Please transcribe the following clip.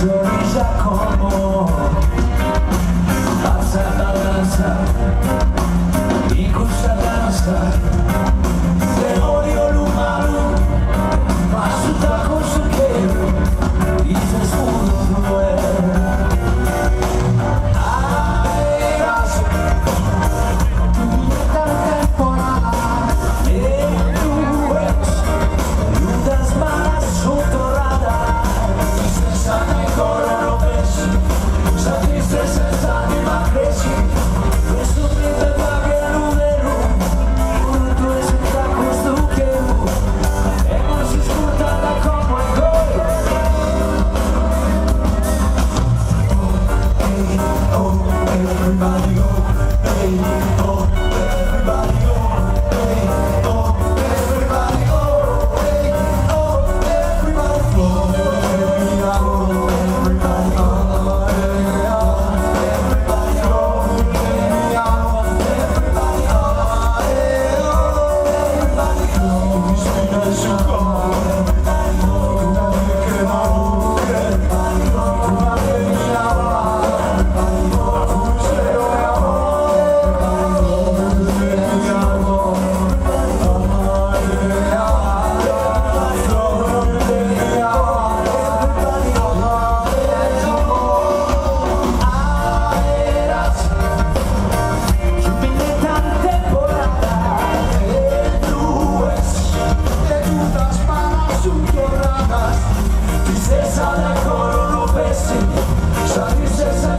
sonrisa como passa la danza di questa danza demonio l'umano ma su tako su keru i se smudo due hai raso tu tan temporada e tu eres lutas más sotorrada tristeza ne corrono pensi sa tristeza sta di ma creci questo prete va che numero tu es un taco stu che e non si scorda da come gol oh everybody go hey oh everybody go hey oh everybody go hey oh everybody go everybody go tristeza de color no pesi, esa tristeza